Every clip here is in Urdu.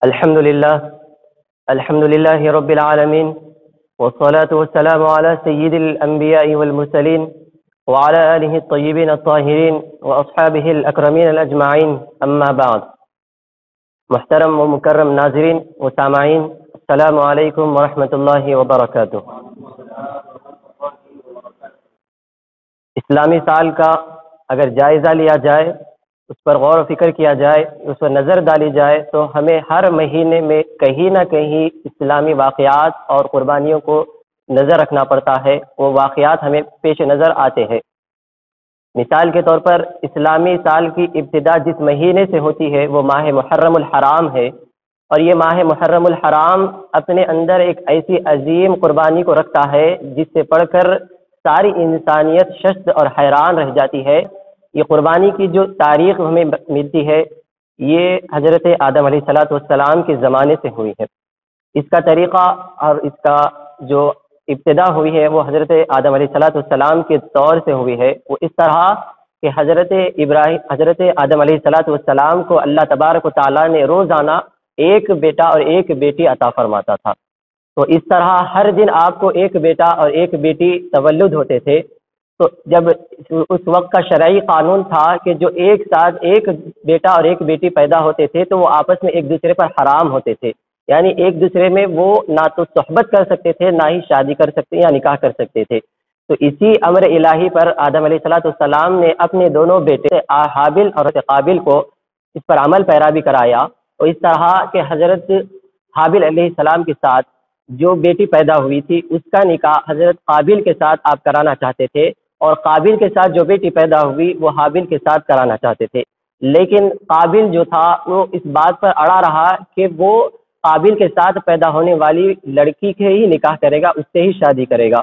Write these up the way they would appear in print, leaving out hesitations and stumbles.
الحمد لله الحمد لله رب العالمين، والصلاة والسلام على سيد الأنبياء والمرسلين وعلى آله الطيبين الطاهرين وأصحابه الأكرمين الأجمعين، أما بعد. محترم و مکرم ناظرین و سامعین، السلام علیکم ورحمۃ اللہ وبرکاتہ. اسلامی سال کا اگر جائزہ لیا جائے، اس پر غور و فکر کیا جائے، اس پر نظر ڈالی جائے، تو ہمیں ہر مہینے میں کہیں نہ کہیں اسلامی واقعات اور قربانیوں کو نظر رکھنا پڑتا ہے. وہ واقعات ہمیں پیش نظر آتے ہیں. مثال کے طور پر اسلامی سال کی ابتدا جس مہینے سے ہوتی ہے وہ ماہ محرم الحرام ہے، اور یہ ماہ محرم الحرام اپنے اندر ایک ایسی عظیم قربانی کو رکھتا ہے جس سے پڑھ کر ساری انسانیت ششد اور حیران رہ جاتی ہے. یہ قربانی کی جو تاریخ ہمیں ملتی ہے یہ حضرت آدم علیہ السلام کے زمانے سے ہوئی ہے. اس کا طریقہ اور اس کا جو ابتدا ہوئی ہے وہ حضرت آدم علیہ السلام کے دور سے ہوئی ہے. وہ اس طرح کہ حضرت آدم علیہ السلام کو اللہ تبارک و تعالیٰ نے روزانہ ایک بیٹا اور ایک بیٹی عطا فرماتا تھا. تو اس طرح ہر دن آپ کو ایک بیٹا اور ایک بیٹی تولد ہوتے تھے. تو جب اس وقت کا شرعی قانون تھا کہ جو ایک ساتھ ایک بیٹا اور ایک بیٹی پیدا ہوتے تھے تو وہ آپس میں ایک دوسرے پر حرام ہوتے تھے، یعنی ایک دوسرے میں وہ نہ تو صحبت کر سکتے تھے، نہ ہی شادی کر سکتے یا نکاح کر سکتے تھے. تو اسی امر الہی پر آدم علیہ السلام نے اپنے دونوں بیٹے حابل اور قابل کو اس پر عمل پیرا بھی کرایا. اور اس طرح کہ حضرت حابل علیہ السلام کے ساتھ جو بیٹی پیدا ہوئی تھی اس کا نکاح حضرت قابل کے ساتھ آپ کرانا چاہتے تھے، اور قابل کے ساتھ جو بیٹی پیدا ہوئی وہ حابل کے ساتھ کرانا چاہتے تھے. لیکن قابل جو تھا وہ اس بات پر اڑا رہا کہ وہ قابل کے ساتھ پیدا ہونے والی لڑکی کے ہی نکاح کرے گا، اس سے ہی شادی کرے گا.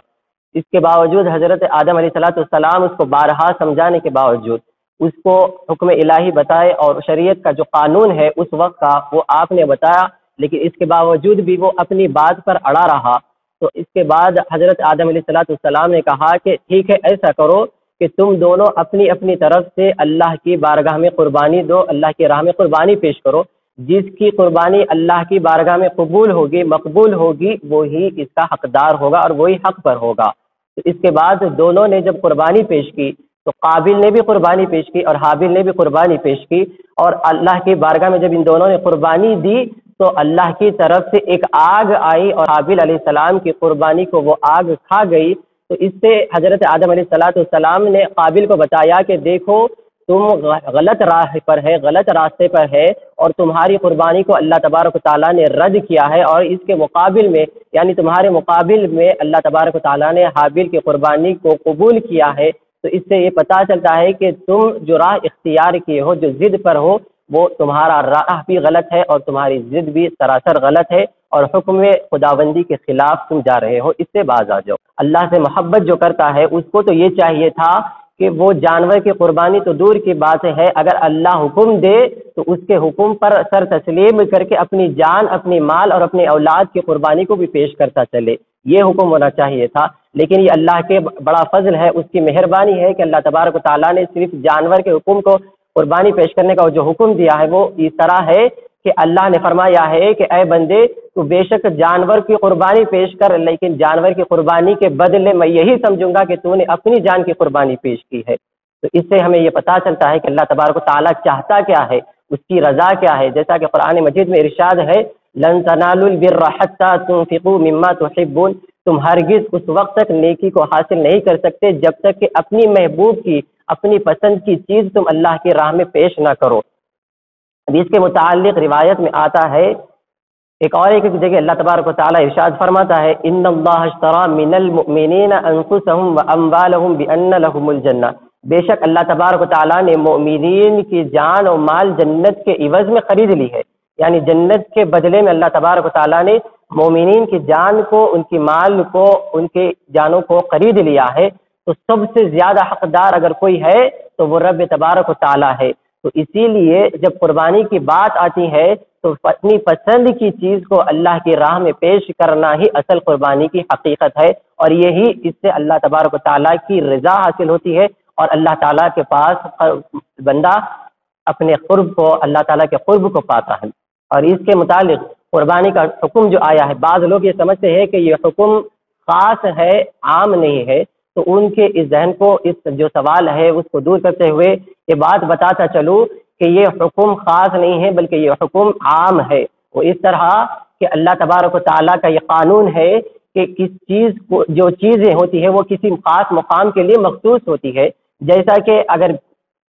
اس کے باوجود حضرت آدم علیہ السلام اس کو بارہا سمجھانے کے باوجود اس کو حکم الہی بتائے اور شریعت کا جو قانون ہے اس وقت کا وہ آپ نے بتایا، لیکن اس کے باوجود بھی وہ اپنی بات پر اڑا رہا. تو اس کے بعد حضرت آدم علیہ السلام نے کہا کہ ٹھیک ہے، ایسا کرو کہ تم دونوں اپنی اپنی طرف سے اللہ کی بارگاہ میں قربانی دو، اللہ کی راہ میں قربانی پیش کرو. جس کی قربانی اللہ کی بارگاہ میں قبول ہوگی، مقبول ہوگی، وہی اس کا حقدار ہوگا اور وہی حق پر ہوگا. تو اس کے بعد دونوں نے جب قربانی پیش کی تو قابل نے بھی قربانی پیش کی اور حابل نے بھی قربانی پیش کی، اور اللہ کی بارگاہ میں جب ان دونوں نے قربانی دی تو اللہ کی طرف سے ایک آگ آئی اور حابل علیہ السلام کی قربانی کو وہ آگ کھا گئی. تو اس سے حضرت آدم علیہ السلام نے قابل کو بتایا کہ دیکھو تم غلط راہ پر ہے، غلط راستے پر ہے، اور تمہاری قربانی کو اللہ تبارک و تعالیٰ نے رد کیا ہے، اور اس کے مقابل میں یعنی تمہارے مقابل میں اللہ تبارک و تعالیٰ نے حابل کی قربانی کو قبول کیا ہے. تو اس سے یہ پتہ چلتا ہے کہ تم جو راہ اختیار کیے ہو، جو ضد پر ہو، وہ تمہارا راہ بھی غلط ہے اور تمہاری ضد بھی سراسر غلط ہے، اور حکم خداوندی کے خلاف تم جا رہے ہو. اس سے باز آ جاؤ. اللہ سے محبت جو کرتا ہے اس کو تو یہ چاہیے تھا کہ وہ جانور کی قربانی تو دور کی بات ہے، اگر اللہ حکم دے تو اس کے حکم پر سر تسلیم کر کے اپنی جان، اپنی مال اور اپنی اولاد کی قربانی کو بھی پیش کرتا چلے. یہ حکم ہونا چاہیے تھا. لیکن یہ اللہ کے بڑا فضل ہے، اس کی مہربانی ہے کہ اللہ تبارک و تعالیٰ نے صرف جانور کے حکم کو قربانی پیش کرنے کا جو حکم دیا ہے وہ اس طرح ہے کہ اللہ نے فرمایا ہے کہ اے بندے تو بے شک جانور کی قربانی پیش کر، لیکن جانور کی قربانی کے بدلے میں یہی سمجھوں گا کہ تو نے اپنی جان کی قربانی پیش کی ہے. تو اس سے ہمیں یہ پتہ چلتا ہے کہ اللہ تبارک و تعالیٰ چاہتا کیا ہے، اس کی رضا کیا ہے. جیسا کہ قرآن مجید میں ارشاد ہے لن تنالوا البر حتى تنفقوا مما تحبون، تم ہرگز اس وقت تک نیکی کو حاصل نہیں کر سکتے جب تک کہ اپنی محبوب کی، اپنی پسند کی چیز تم اللہ کی راہ میں پیش نہ کرو. اب اس کے متعلق روایت میں آتا ہے ایک جگہ اللہ تبارک و تعالیٰ ارشاد فرماتا ہے ان اللہ اشترى من المؤمنین انفسهم واموالهم بان لهم الجنہ، بے شک اللہ تبارک و تعالیٰ نے مومنین کی جان اور مال جنت کے عوض میں خرید لی ہے. یعنی جنت کے بدلے میں اللہ تبارک و تعالیٰ نے مومنین کی جان کو، ان کی مال کو، ان کے جانوں کو خرید لیا ہے. تو سب سے زیادہ حقدار اگر کوئی ہے تو وہ رب تبارک و تعالیٰ ہے. تو اسی لیے جب قربانی کی بات آتی ہے تو اپنی پسند کی چیز کو اللہ کی راہ میں پیش کرنا ہی اصل قربانی کی حقیقت ہے، اور یہی اس سے اللہ تبارک و تعالیٰ کی رضا حاصل ہوتی ہے، اور اللہ تعالیٰ کے پاس بندہ اپنے قرب کو، اللہ تعالیٰ کے قرب کو پاتا ہے. اور اس کے متعلق قربانی کا حکم جو آیا ہے، بعض لوگ یہ سمجھتے ہیں کہ یہ حکم خاص ہے، عام نہیں ہے، تو ان کے اس ذہن کو، اس جو سوال ہے اس کو دور کرتے ہوئے یہ بات بتاتا چلوں کہ یہ حکم خاص نہیں ہے بلکہ یہ حکم عام ہے۔ وہ اس طرح کہ اللہ تبارک و تعالیٰ کا یہ قانون ہے کہ کس چیز کو، جو چیزیں ہوتی ہیں وہ کسی خاص مقام کے لیے مخصوص ہوتی ہے، جیسا کہ اگر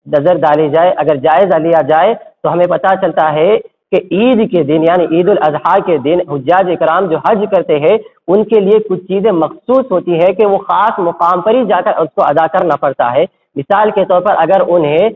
نظر ڈالی جائے، اگر جائزہ لیا جائے تو ہمیں پتہ چلتا ہے کہ عید کے دن یعنی عید الاضحیٰ کے دن حجاج اکرام جو حج کرتے ہیں ان کے لیے کچھ چیزیں مخصوص ہوتی ہے کہ وہ خاص مقام پر ہی جا کر اس کو ادا کرنا پڑتا ہے۔ مثال کے طور پر اگر انہیں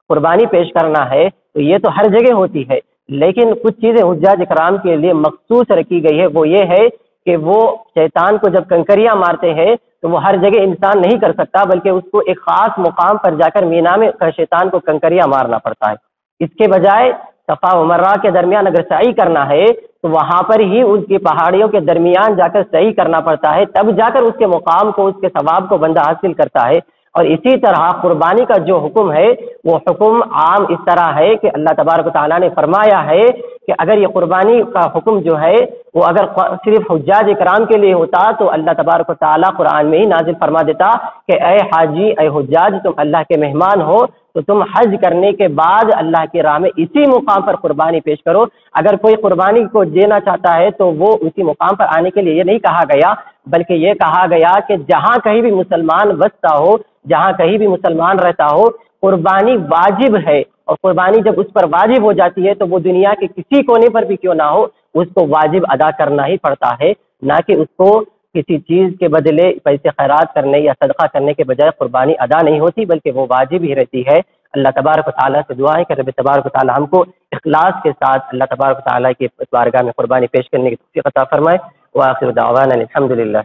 قربانی پیش کرنا ہے تو یہ تو ہر جگہ ہوتی ہے، لیکن کچھ چیزیں حجاج اکرام کے لیے مخصوص رکھی گئی ہے، وہ یہ ہے کہ وہ شیطان کو جب کنکریاں مارتے ہیں تو وہ ہر جگہ انسان نہیں کر سکتا، بلکہ اس کو ایک خاص مقام پر جا کر مینا میں شیطان کو کنکریاں مارنا پڑتا ہے۔ اس کے بجائے صفا و مروہ کے درمیان اگر سعی کرنا ہے تو وہاں پر ہی اس کی پہاڑیوں کے درمیان جا کر سعی کرنا پڑتا ہے، تب جا کر اس کے مقام کو، اس کے ثواب کو بندہ حاصل کرتا ہے۔ اور اسی طرح قربانی کا جو حکم ہے وہ حکم عام اس طرح ہے کہ اللہ تبارک و تعالیٰ نے فرمایا ہے کہ اگر یہ قربانی کا حکم جو ہے وہ اگر صرف حجاج اکرام کے لیے ہوتا تو اللہ تبارک و تعالیٰ قرآن میں ہی نازل فرما دیتا کہ اے حاجی، اے حجاج، تم اللہ کے مہمان ہو تو تم حج کرنے کے بعد اللہ کی راہ میں اسی مقام پر قربانی پیش کرو۔ اگر کوئی قربانی کو دینا چاہتا ہے تو وہ اسی مقام پر آنے کے لیے یہ نہیں کہا گیا، بلکہ یہ کہا گیا کہ جہاں کہیں بھی مسلمان بستا ہو، جہاں کہیں بھی مسلمان رہتا ہو، قربانی واجب ہے، اور قربانی جب اس پر واجب ہو جاتی ہے تو وہ دنیا کے کسی کونے پر بھی کیوں نہ ہو اس کو واجب ادا کرنا ہی پڑتا ہے، نہ کہ اس کو کسی چیز کے بدلے پیسے خیرات کرنے یا صدقہ کرنے کے بجائے قربانی ادا نہیں ہوتی بلکہ وہ واجب ہی رہتی ہے۔ اللہ تبارک و تعالیٰ سے دعا ہے کہ رب تبارک و تعالیٰ ہم کو اخلاص کے ساتھ اللہ تبارک و تعالیٰ کی بارگاہ میں قربانی پیش کرنے کی توفیق عطا فرمائے۔ وآخر دعوانا الحمد للہ۔